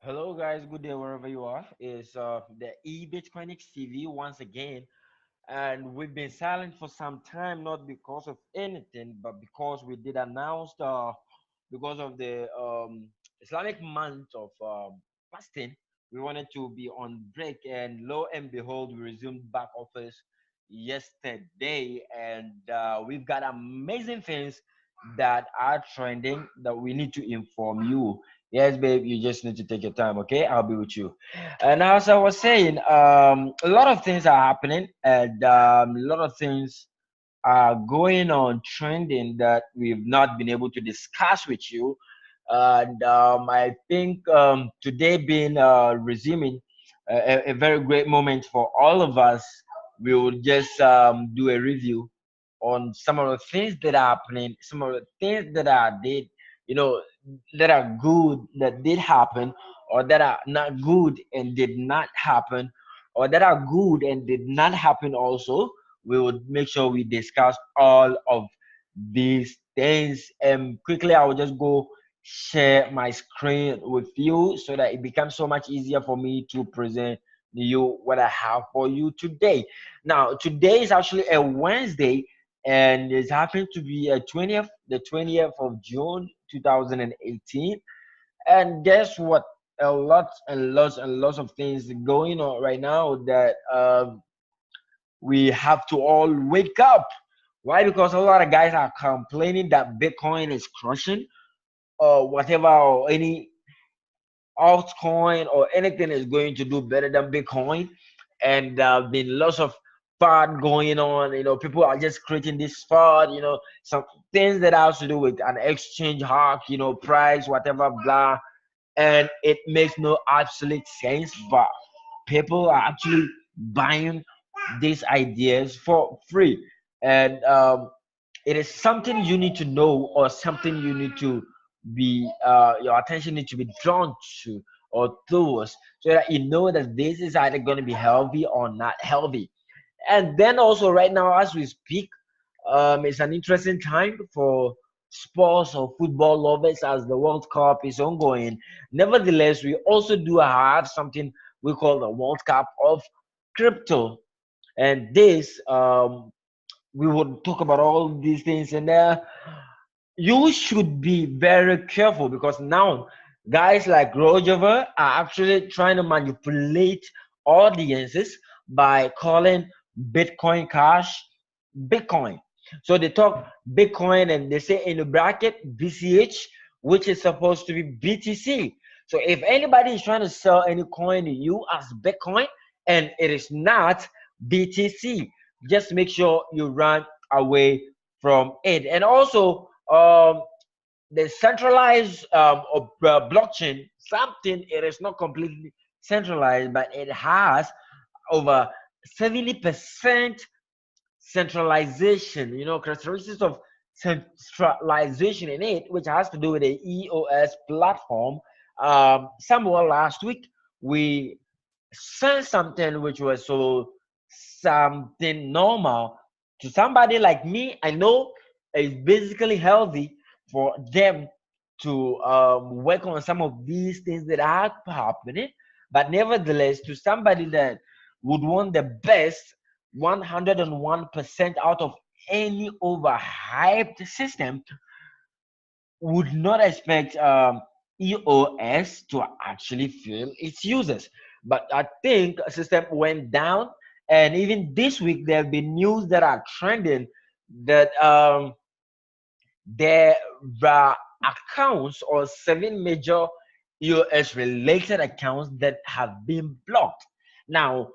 Hello, guys. Good day wherever you are. It's the eBitcoinicsTV once again, and we've been silent for some time, not because of anything, but because we did announce because of the Islamic month of fasting. We wanted to be on break, and lo and behold, we resumed back office yesterday, and we've got amazing things that are trending that we need to inform you. Yes, babe, you just need to take your time, okay? I'll be with you. And as I was saying, a lot of things are happening, and a lot of things are going on trending that we've not been able to discuss with you. And I think today being resuming a very great moment for all of us, we will just do a review on some of the things that are happening, some of the things that are did, you know, that are good that did happen, or that are not good and did not happen, or that are good and did not happen also. We would make sure we discuss all of these things. And quickly, I will just go share my screen with you so that it becomes so much easier for me to present you what I have for you today. Now, today is actually a Wednesday, and it's happened to be the 20th of June, 2018. And guess what? A lot and lots and lots of things going on right now that we have to all wake up. Why? Because a lot of guys are complaining that Bitcoin is crushing or whatever, or any altcoin or anything is going to do better than Bitcoin. And been lots of FUD going on. People are just creating this FUD. Some things that has to do with an exchange hack. Price, whatever, blah, and it makes no absolute sense. But people are actually buying these ideas for free, and it is something you need to know, or something you need to be your attention needs to be drawn to or towards, so that you know that this is either going to be healthy or not healthy. And then also right now as we speak, it's an interesting time for sports or football lovers as the World Cup is ongoing. Nevertheless, we also do have something we call the World Cup of crypto, and this we would talk about all these things. And you should be very careful, because now guys like Roger are actually trying to manipulate audiences by calling Bitcoin Cash Bitcoin. So they talk Bitcoin and they say in the bracket BCH, which is supposed to be BTC. So if anybody is trying to sell any coin to you as Bitcoin and it is not BTC, just make sure you run away from it. And also, the centralized blockchain, something, it is not completely centralized, but it has over 70% centralization, characteristics of centralization in it, which has to do with the EOS platform. Somewhere last week, we sent something which was so something normal to somebody like me. I know it's basically healthy for them to work on some of these things that are happening, but nevertheless, to somebody that would want the best 101% out of any overhyped system, would not expect EOS to actually fill its users. But I think a system went down, and even this week there have been news that are trending that there are accounts, or seven major EOS related accounts that have been blocked. Now,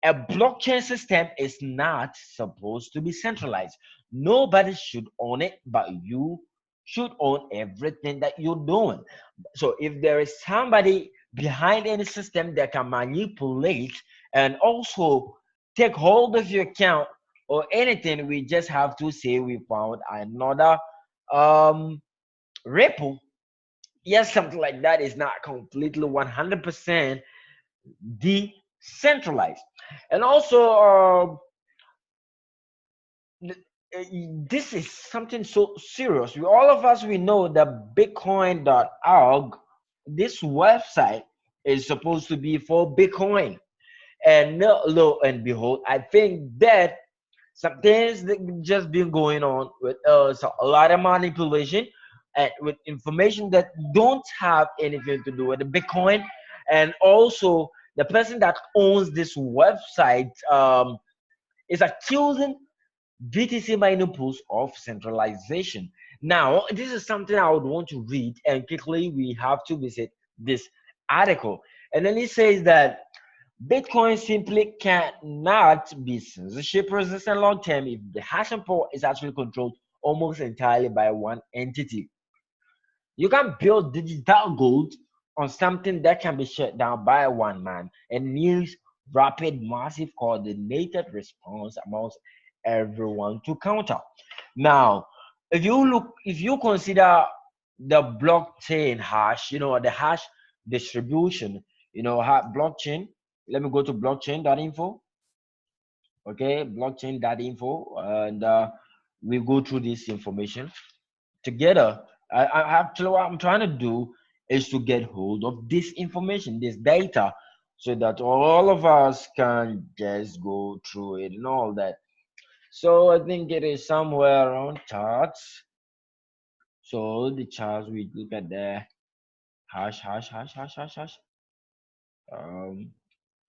a blockchain system is not supposed to be centralized. Nobody should own it, but you should own everything that you're doing. So if there is somebody behind any system that can manipulate and also take hold of your account or anything, we just have to say we found another um ripple. Yes, something like that is not completely 100% decentralized. And also, this is something so serious. All of us, we know that Bitcoin.org, this website, is supposed to be for Bitcoin. And lo and behold, I think that some things that just been going on with so a lot of manipulation and with information that don't have anything to do with the Bitcoin. And also the person that owns this website is accusing BTC mining pools of centralization. Now, this is something I would want to read, and quickly we have to visit this article. And then it says that Bitcoin simply cannot be censorship resistant long term if the hashing pool is actually controlled almost entirely by one entity. You can build digital gold on something that can be shut down by one man and needs rapid, massive, coordinated response amongst everyone to counter. Now, if you consider the blockchain hash, the hash distribution, blockchain. Let me go to blockchain.info. Okay, blockchain.info, and we go through this information together. Actually, what I'm trying to do is to get hold of this information, this data, so that all of us can just go through it and all that. So I think it is somewhere around charts. So the charts, we look at the hash, um,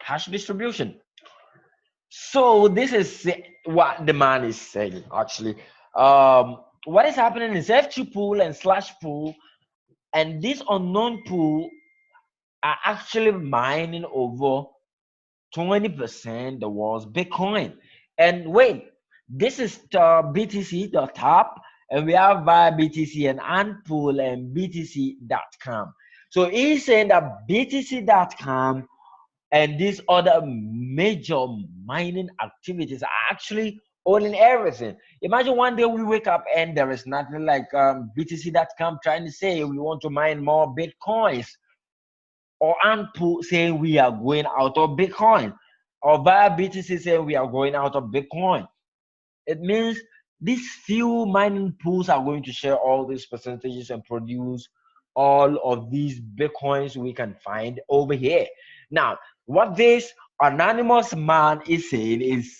hash distribution. So this is what the man is saying actually. What is happening is F2 pool and slash pool and this unknown pool are actually mining over 20% the world's Bitcoin. And wait, this is the BTC, the top, and we have via BTC and Antpool and BTC.com. So he's saying that BTC.com and these other major mining activities are actually owning everything. Imagine one day we wake up and there is nothing like BTC.com trying to say we want to mine more Bitcoins, or Antpool saying we are going out of Bitcoin, or via BTC saying we are going out of Bitcoin. It means these few mining pools are going to share all these percentages and produce all of these Bitcoins we can find over here. Now, what this anonymous man is saying is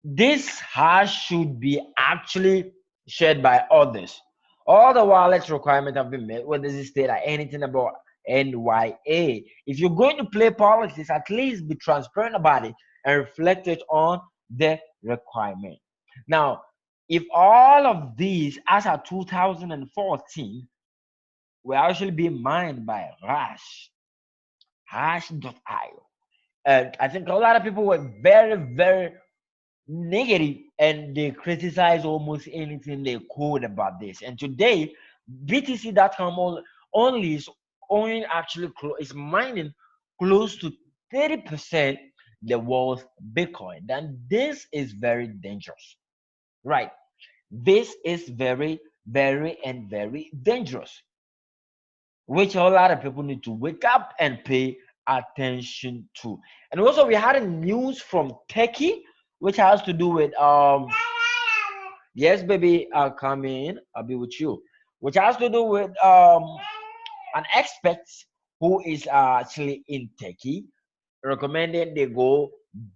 this hash should be actually shared by others. All the wallet requirements have been met. What does it state like anything about NYA? If you're going to play politics, at least be transparent about it and reflect it on the requirement. Now, if all of these, as of 2014, were actually being mined by hash.io, and I think a lot of people were very, very negative and they criticize almost anything they could about this. And today, BTC.com only is only actually is mining close to 30% the world's Bitcoin. Then this is very dangerous, right? This is very, very, and very dangerous, which a lot of people need to wake up and pay attention to. And also, we had a news from Turkey, which has to do with yes, baby, I'll come in, I'll be with you, which has to do with an expert who is actually in Turkey recommending they go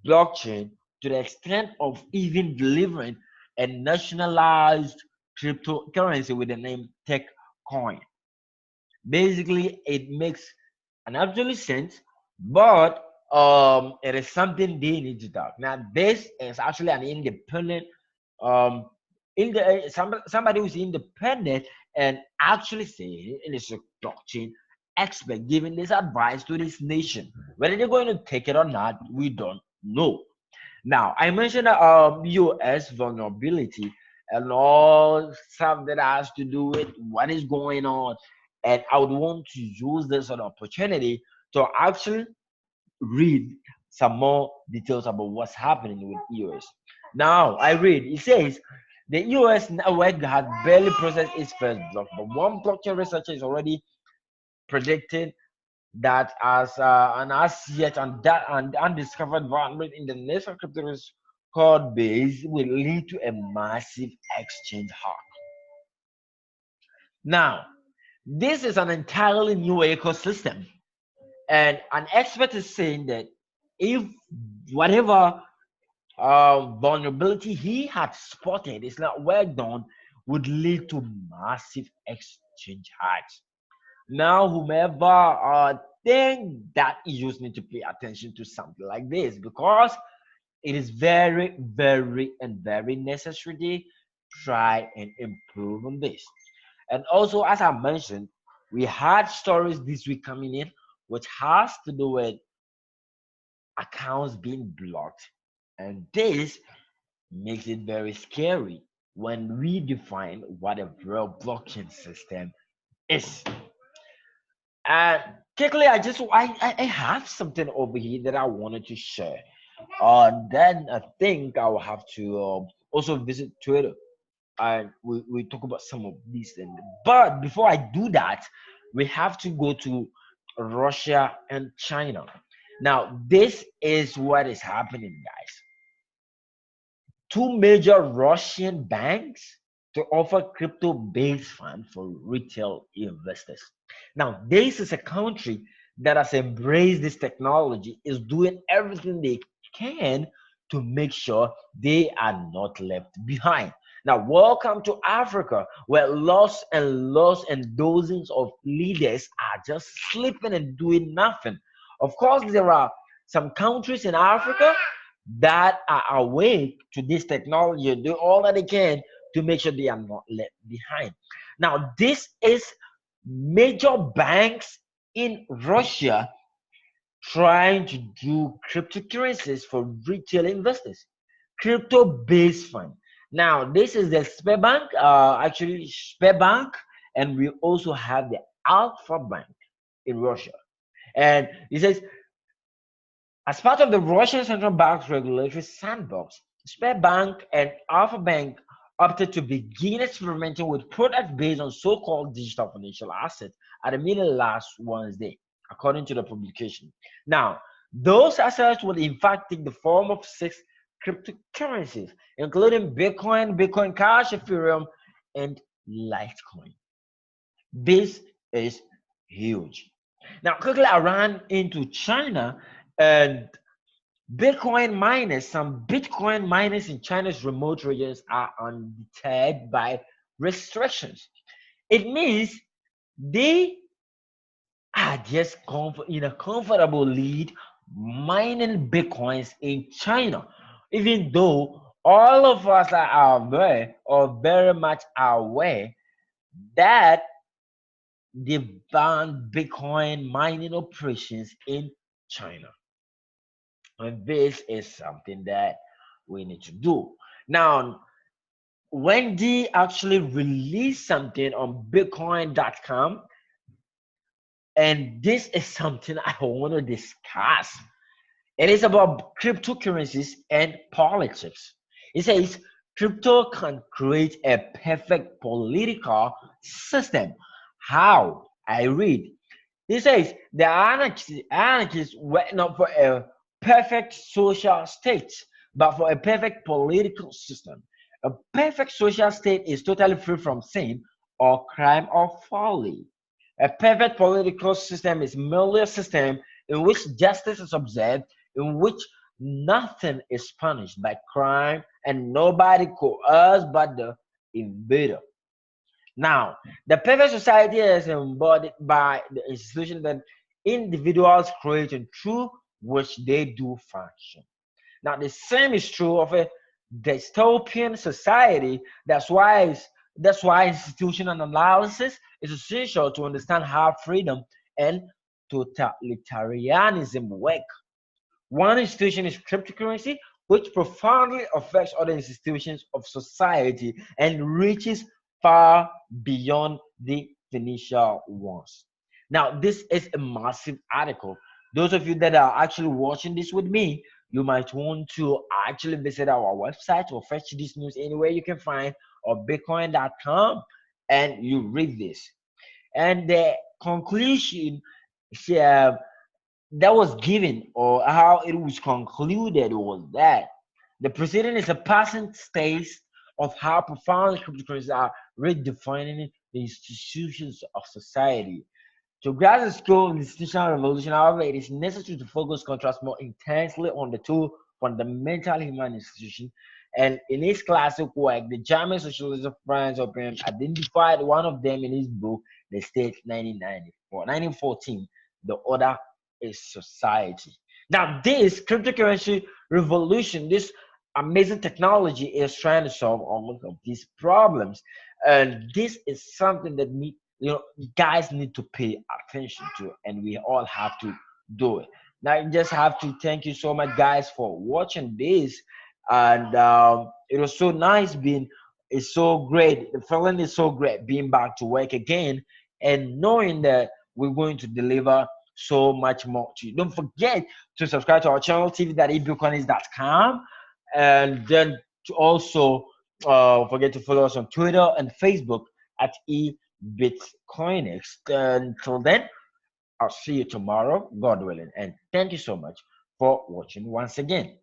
blockchain to the extent of even delivering a nationalized cryptocurrency with the name Tech Coin. Basically, it makes an absolute sense, but it is something they need to talk. Now, this is actually an independent, somebody who's independent and actually saying it is a blockchain expert giving this advice to this nation. Whether they're going to take it or not, we don't know. Now, I mentioned US vulnerability and all stuff that has to do with what is going on. And I would want to use this as an opportunity to actually read some more details about what's happening with US. Now, I read, it says, the US network had barely processed its first block, but one blockchain researcher is already predicting that as yet and undiscovered vulnerability in the national crypto code base will lead to a massive exchange hack. Now, this is an entirely new ecosystem. And an expert is saying that if whatever vulnerability he had spotted is not well done, would lead to massive exchange hacks. Now, whomever think that you just need to pay attention to something like this because it is very, very, and very necessary to try and improve on this. And also, as I mentioned, we had stories this week coming in, which has to do with accounts being blocked. And this makes it very scary when we define what a real blockchain system is. And quickly, I have something over here that I wanted to share. Then I think I will have to also visit Twitter and we talk about some of these things. But before I do that, we have to go to Russia and China. Now, this is what is happening, guys. Two major Russian banks to offer crypto-based funds for retail investors. Now, this is a country that has embraced this technology, is doing everything they can to make sure they are not left behind. Now, welcome to Africa, where lots and dozens of leaders are just sleeping and doing nothing. Of course, there are some countries in Africa that are awake to this technology and do all that they can to make sure they are not left behind. Now, this is major banks in Russia trying to do cryptocurrencies for retail investors, crypto-based fund. Now, this is the Sberbank, actually Sberbank, and we also have the Alpha Bank in Russia. And it says as part of the Russian Central Bank's regulatory sandbox, Sberbank and Alpha Bank opted to begin experimenting with products based on so-called digital financial assets at a meeting last Wednesday, according to the publication. Now, those assets will in fact take the form of 6 cryptocurrencies, including Bitcoin, Bitcoin Cash, Ethereum, and Litecoin. This is huge. Now, quickly, I ran into China and some Bitcoin miners in China's remote regions are undeterred by restrictions. It means they are just in a comfortable lead mining Bitcoins in China, even though all of us are aware or very much aware that they banned Bitcoin mining operations in China. And this is something that we need to do. Now, Wendy actually released something on Bitcoin.com, and this is something I want to discuss. It is about cryptocurrencies and politics. It says crypto can create a perfect political system. How? I read. He says the anarchists were not for a perfect social state, but for a perfect political system. A perfect social state is totally free from sin or crime or folly. A perfect political system is merely a system in which justice is observed, in which nothing is punished by crime and nobody coerced but the invader. Now, the perfect society is embodied by the institution that individuals create and through which they do function. Now, the same is true of a dystopian society. That's why institutional analysis is essential to understand how freedom and totalitarianism work. One institution is cryptocurrency, which profoundly affects other institutions of society and reaches far beyond the initial ones. Now, this is a massive article. Those of you that are actually watching this with me, you might want to actually visit our website or fetch this news anywhere you can find or bitcoin.com and you read this. And the conclusion uh, that was given or how it was concluded was that the preceding is a passing stage of how profoundly cryptocurrencies are redefining the institutions of society To grasp the scope of the institutional revolution, however, it is necessary to focus contrast more intensely on the two fundamental human institutions. And in his classic work, the German socialist Franz Opium identified one of them in his book, The State 1914. The other is society. Now, this cryptocurrency revolution, this amazing technology is trying to solve all of these problems. And this is something that guys need to pay attention to, and we all have to do it. Now, I just have to thank you so much, guys, for watching this. And it was so nice being, it's so great. The feeling is so great being back to work again and knowing that we're going to deliver so much more to you. Don't forget to subscribe to our channel, tv.eBitcoinics.com, and then to also forget to follow us on Twitter and Facebook at eBitcoinics. Until then, I'll see you tomorrow, God willing. And thank you so much for watching once again.